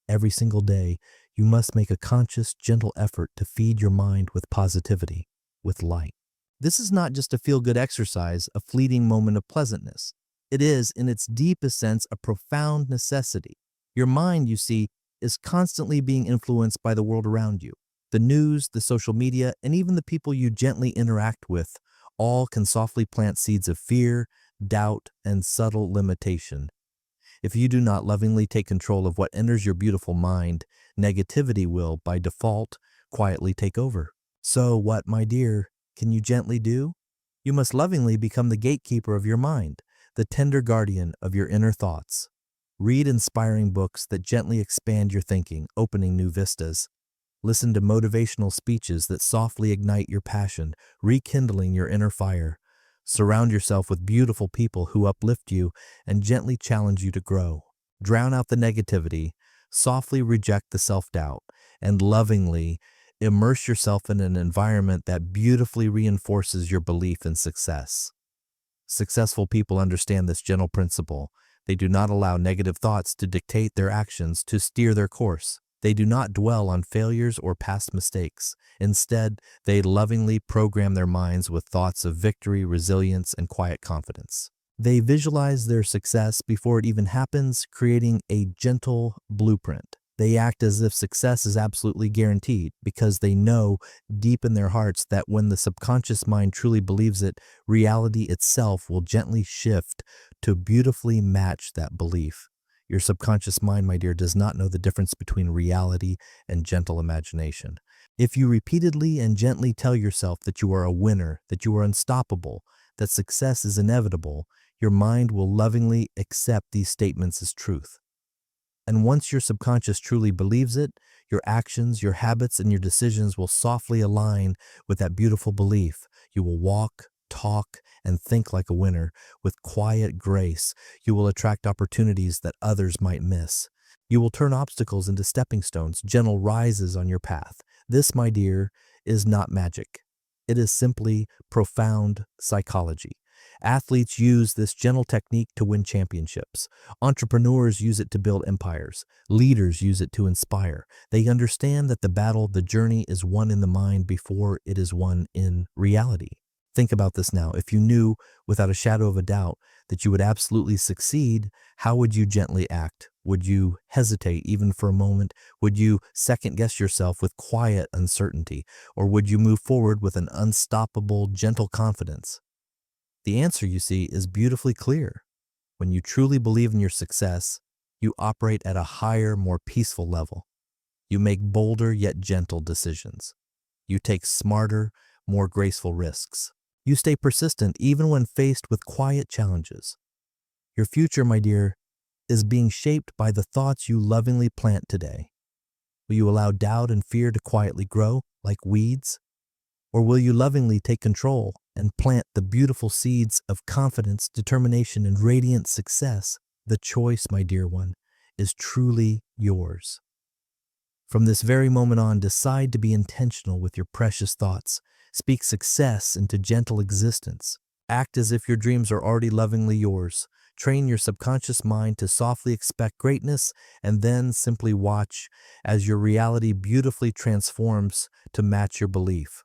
Every single day, you must make a conscious, gentle effort to feed your mind with positivity, with light. This is not just a feel-good exercise, a fleeting moment of pleasantness. It is, in its deepest sense, a profound necessity. Your mind, you see, is constantly being influenced by the world around you. The news, the social media, and even the people you gently interact with all can softly plant seeds of fear, doubt, and subtle limitation. If you do not lovingly take control of what enters your beautiful mind, negativity will, by default, quietly take over. So what, my dear, can you gently do? You must lovingly become the gatekeeper of your mind, the tender guardian of your inner thoughts. Read inspiring books that gently expand your thinking, opening new vistas. Listen to motivational speeches that softly ignite your passion, rekindling your inner fire. Surround yourself with beautiful people who uplift you and gently challenge you to grow. Drown out the negativity, softly reject the self-doubt, and lovingly immerse yourself in an environment that beautifully reinforces your belief in success. Successful people understand this gentle principle. They do not allow negative thoughts to dictate their actions, to steer their course. They do not dwell on failures or past mistakes. Instead, they lovingly program their minds with thoughts of victory, resilience, and quiet confidence. They visualize their success before it even happens, creating a gentle blueprint. They act as if success is absolutely guaranteed because they know deep in their hearts that when the subconscious mind truly believes it, reality itself will gently shift to beautifully match that belief. Your subconscious mind, my dear, does not know the difference between reality and gentle imagination. If you repeatedly and gently tell yourself that you are a winner, that you are unstoppable, that success is inevitable, your mind will lovingly accept these statements as truth. And once your subconscious truly believes it, your actions, your habits, and your decisions will softly align with that beautiful belief. You will walk, talk, and think like a winner. With quiet grace, you will attract opportunities that others might miss. You will turn obstacles into stepping stones, gentle rises on your path. This, my dear, is not magic. It is simply profound psychology. Athletes use this gentle technique to win championships. Entrepreneurs use it to build empires. Leaders use it to inspire. They understand that the journey is won in the mind before it is won in reality. Think about this now. If you knew without a shadow of a doubt that you would absolutely succeed, how would you gently act? Would you hesitate even for a moment? Would you second guess yourself with quiet uncertainty? Or would you move forward with an unstoppable, gentle confidence? The answer, you see, is beautifully clear. When you truly believe in your success, you operate at a higher, more peaceful level. You make bolder yet gentle decisions. You take smarter, more graceful risks. You stay persistent even when faced with quiet challenges. Your future, my dear, is being shaped by the thoughts you lovingly plant today. Will you allow doubt and fear to quietly grow like weeds? Or will you lovingly take control and plant the beautiful seeds of confidence, determination, and radiant success? The choice, my dear one, is truly yours. From this very moment on, decide to be intentional with your precious thoughts. Speak success into gentle existence. Act as if your dreams are already lovingly yours. Train your subconscious mind to softly expect greatness, and then simply watch as your reality beautifully transforms to match your belief.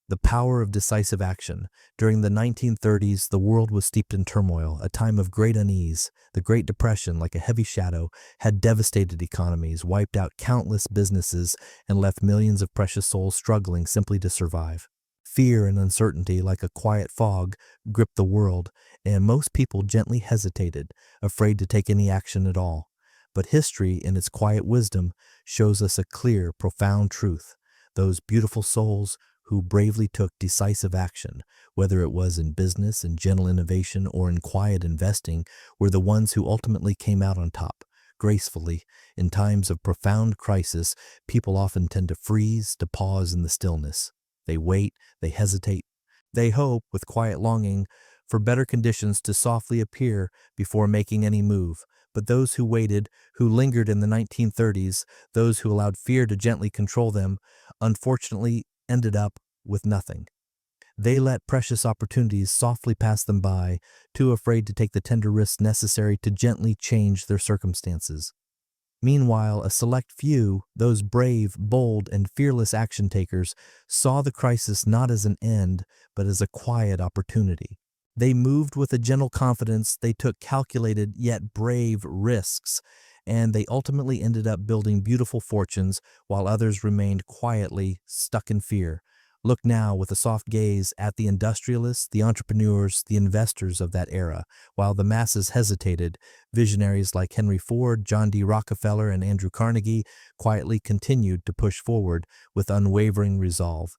The power of decisive action. During the 1930s, the world was steeped in turmoil, a time of great unease. The Great Depression, like a heavy shadow, had devastated economies, wiped out countless businesses, and left millions of precious souls struggling simply to survive. Fear and uncertainty, like a quiet fog, gripped the world, and most people gently hesitated, afraid to take any action at all. But history, in its quiet wisdom, shows us a clear, profound truth. Those beautiful souls who bravely took decisive action, whether it was in business, in gentle innovation, or in quiet investing, were the ones who ultimately came out on top, gracefully. In times of profound crisis, people often tend to freeze, to pause in the stillness. They wait, they hesitate, they hope, with quiet longing, for better conditions to softly appear before making any move. But those who waited, who lingered in the 1930s, those who allowed fear to gently control them, unfortunately ended up with nothing. They let precious opportunities softly pass them by, too afraid to take the tender risks necessary to gently change their circumstances. Meanwhile, a select few, those brave, bold, and fearless action takers, saw the crisis not as an end, but as a quiet opportunity. They moved with a gentle confidence, they took calculated yet brave risks, and they ultimately ended up building beautiful fortunes while others remained quietly stuck in fear. Look now with a soft gaze at the industrialists, the entrepreneurs, the investors of that era. While the masses hesitated, visionaries like Henry Ford, John D. Rockefeller, and Andrew Carnegie quietly continued to push forward with unwavering resolve.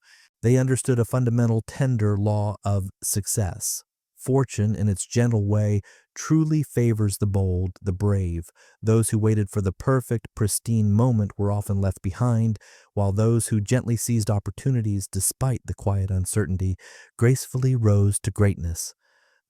They understood a fundamental, tender law of success. Fortune, in its gentle way, truly favors the bold, the brave. Those who waited for the perfect, pristine moment were often left behind, while those who gently seized opportunities despite the quiet uncertainty gracefully rose to greatness.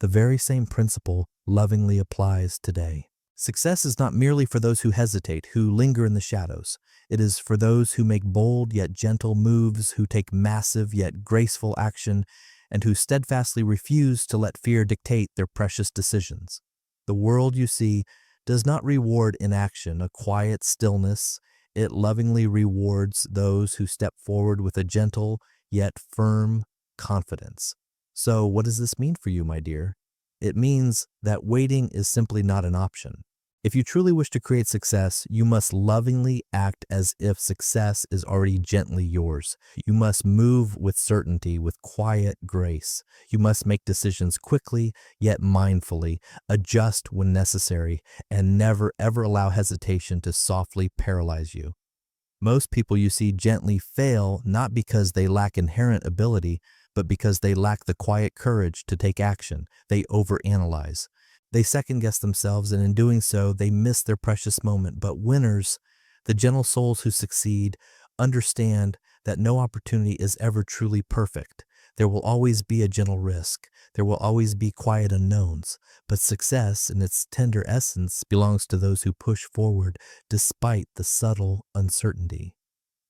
The very same principle lovingly applies today. Success is not merely for those who hesitate, who linger in the shadows. It is for those who make bold yet gentle moves, who take massive yet graceful action, and who steadfastly refuse to let fear dictate their precious decisions. The world, you see, does not reward inaction, a quiet stillness. It lovingly rewards those who step forward with a gentle yet firm confidence. So what does this mean for you, my dear? It means that waiting is simply not an option. If you truly wish to create success, you must lovingly act as if success is already gently yours. You must move with certainty, with quiet grace. You must make decisions quickly, yet mindfully, adjust when necessary, and never ever allow hesitation to softly paralyze you. Most people, you see, gently fail not because they lack inherent ability, but because they lack the quiet courage to take action. They overanalyze. They second-guess themselves, and in doing so, they miss their precious moment. But winners, the gentle souls who succeed, understand that no opportunity is ever truly perfect. There will always be a gentle risk. There will always be quiet unknowns. But success, in its tender essence, belongs to those who push forward despite the subtle uncertainty.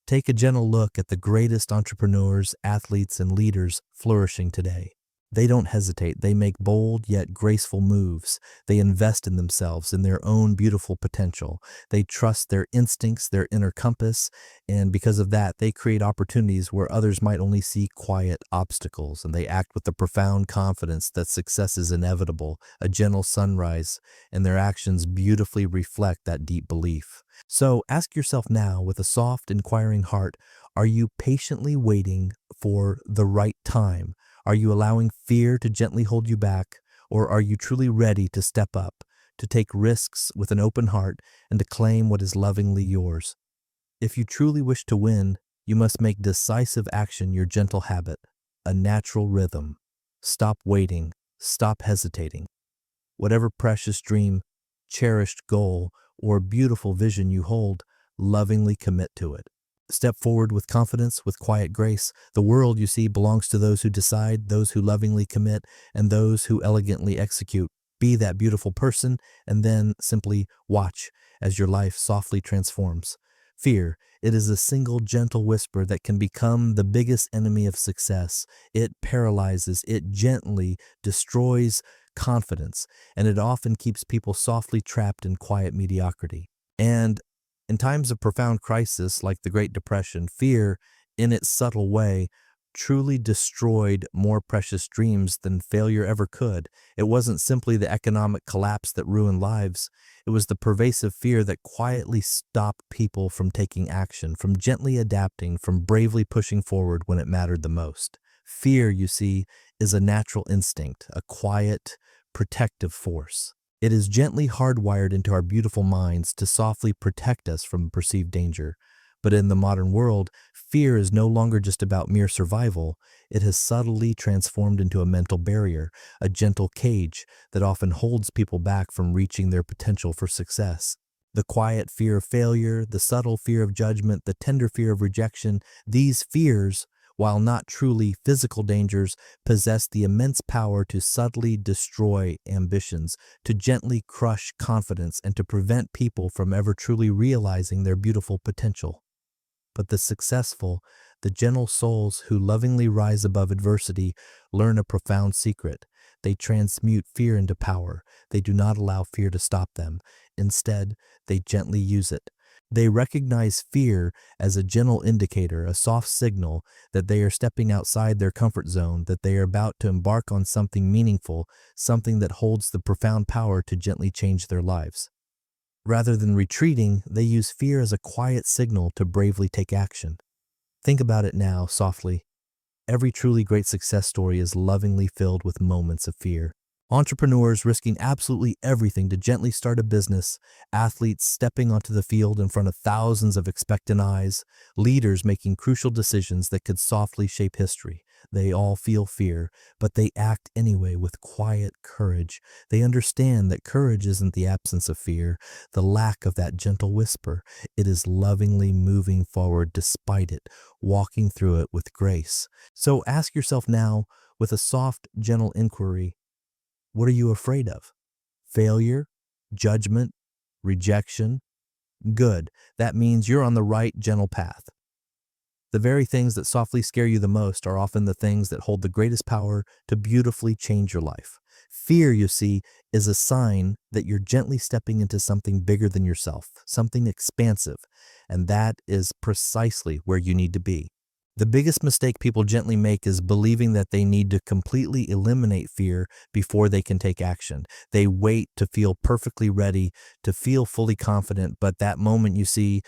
Take a gentle look at the greatest entrepreneurs, athletes, and leaders flourishing today. They don't hesitate. They make bold yet graceful moves. They invest in themselves, in their own beautiful potential. They trust their instincts, their inner compass, and because of that, they create opportunities where others might only see quiet obstacles, and they act with a profound confidence that success is inevitable, a gentle sunrise, and their actions beautifully reflect that deep belief. So ask yourself now, with a soft, inquiring heart, are you patiently waiting for the right time? Are you allowing fear to gently hold you back, or are you truly ready to step up, to take risks with an open heart, and to claim what is lovingly yours? If you truly wish to win, you must make decisive action your gentle habit, a natural rhythm. Stop waiting, stop hesitating. Whatever precious dream, cherished goal, or beautiful vision you hold, lovingly commit to it. Step forward with confidence, with quiet grace. The world, you see, belongs to those who decide, those who lovingly commit, and those who elegantly execute. Be that beautiful person, and then simply watch as your life softly transforms. Fear, it is a single gentle whisper that can become the biggest enemy of success. It paralyzes, it gently destroys confidence, and it often keeps people softly trapped in quiet mediocrity. And in times of profound crisis like the Great Depression, fear, in its subtle way, truly destroyed more precious dreams than failure ever could. It wasn't simply the economic collapse that ruined lives. It was the pervasive fear that quietly stopped people from taking action, from gently adapting, from bravely pushing forward when it mattered the most. Fear, you see, is a natural instinct, a quiet, protective force. It is gently hardwired into our beautiful minds to softly protect us from perceived danger. But in the modern world, fear is no longer just about mere survival. It has subtly transformed into a mental barrier, a gentle cage that often holds people back from reaching their potential for success. The quiet fear of failure, the subtle fear of judgment, the tender fear of rejection, these fears, while not truly physical dangers, possess the immense power to subtly destroy ambitions, to gently crush confidence, and to prevent people from ever truly realizing their beautiful potential. But the successful, the gentle souls who lovingly rise above adversity, learn a profound secret. They transmute fear into power. They do not allow fear to stop them. Instead, they gently use it. They recognize fear as a gentle indicator, a soft signal that they are stepping outside their comfort zone, that they are about to embark on something meaningful, something that holds the profound power to gently change their lives. Rather than retreating, they use fear as a quiet signal to bravely take action. Think about it now, softly. Every truly great success story is lovingly filled with moments of fear. Entrepreneurs risking absolutely everything to gently start a business, athletes stepping onto the field in front of thousands of expectant eyes, leaders making crucial decisions that could softly shape history. They all feel fear, but they act anyway with quiet courage. They understand that courage isn't the absence of fear, the lack of that gentle whisper. It is lovingly moving forward despite it, walking through it with grace. So ask yourself now, with a soft, gentle inquiry, what are you afraid of? Failure? Judgment? Rejection? Good. That means you're on the right, gentle path. The very things that softly scare you the most are often the things that hold the greatest power to beautifully change your life. Fear, you see, is a sign that you're gently stepping into something bigger than yourself, something expansive, and that is precisely where you need to be. The biggest mistake people gently make is believing that they need to completely eliminate fear before they can take action. They wait to feel perfectly ready, to feel fully confident, but that moment, you see,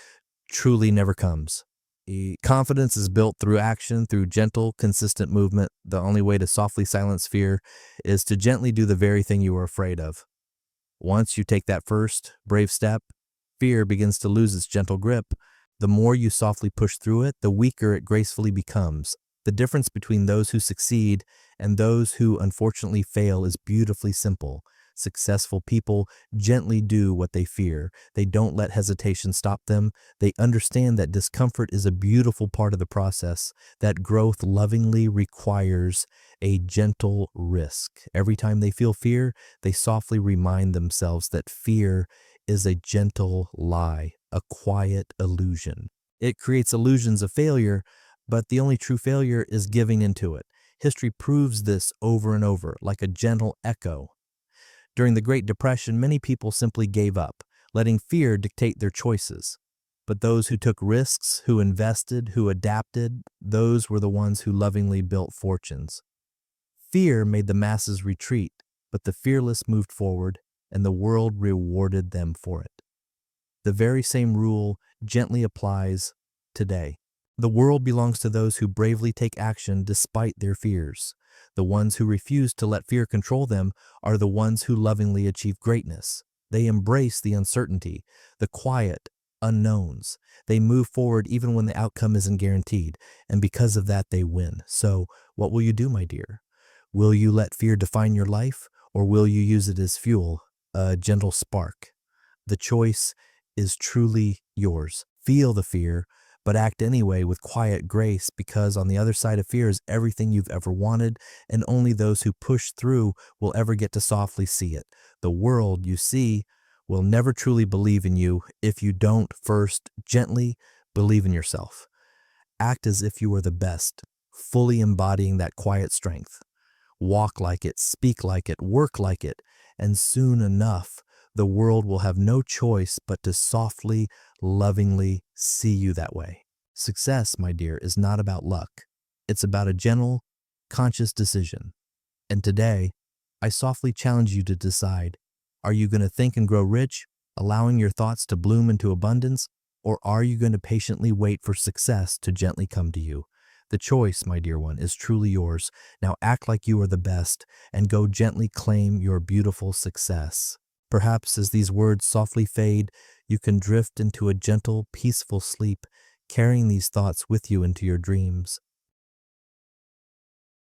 truly never comes. Confidence is built through action, through gentle, consistent movement. The only way to softly silence fear is to gently do the very thing you are afraid of. Once you take that first brave step, fear begins to lose its gentle grip. The more you softly push through it, the weaker it gracefully becomes. The difference between those who succeed and those who unfortunately fail is beautifully simple. Successful people gently do what they fear. They don't let hesitation stop them. They understand that discomfort is a beautiful part of the process, that growth lovingly requires a gentle risk. Every time they feel fear, they softly remind themselves that fear is a gentle lie, a quiet illusion. It creates illusions of failure, but the only true failure is giving into it. History proves this over and over, like a gentle echo. During the Great Depression, many people simply gave up, letting fear dictate their choices. But those who took risks, who invested, who adapted, those were the ones who lovingly built fortunes. Fear made the masses retreat, but the fearless moved forward, and the world rewarded them for it. The very same rule gently applies today. The world belongs to those who bravely take action despite their fears. The ones who refuse to let fear control them are the ones who lovingly achieve greatness. They embrace the uncertainty, the quiet unknowns. They move forward even when the outcome isn't guaranteed, and because of that, they win. So, what will you do, my dear? Will you let fear define your life, or will you use it as fuel, a gentle spark? The choice is truly yours. Feel the fear, but act anyway with quiet grace, because on the other side of fear is everything you've ever wanted, and only those who push through will ever get to softly see it. The world, you see, will never truly believe in you if you don't first gently believe in yourself. Act as if you were the best, fully embodying that quiet strength. Walk like it, speak like it, work like it, and soon enough, the world will have no choice but to softly, lovingly see you that way. Success, my dear, is not about luck. It's about a gentle, conscious decision. And today, I softly challenge you to decide, are you going to think and grow rich, allowing your thoughts to bloom into abundance, or are you going to patiently wait for success to gently come to you? The choice, my dear one, is truly yours. Now act like you are the best and go gently claim your beautiful success. Perhaps as these words softly fade, you can drift into a gentle, peaceful sleep, carrying these thoughts with you into your dreams.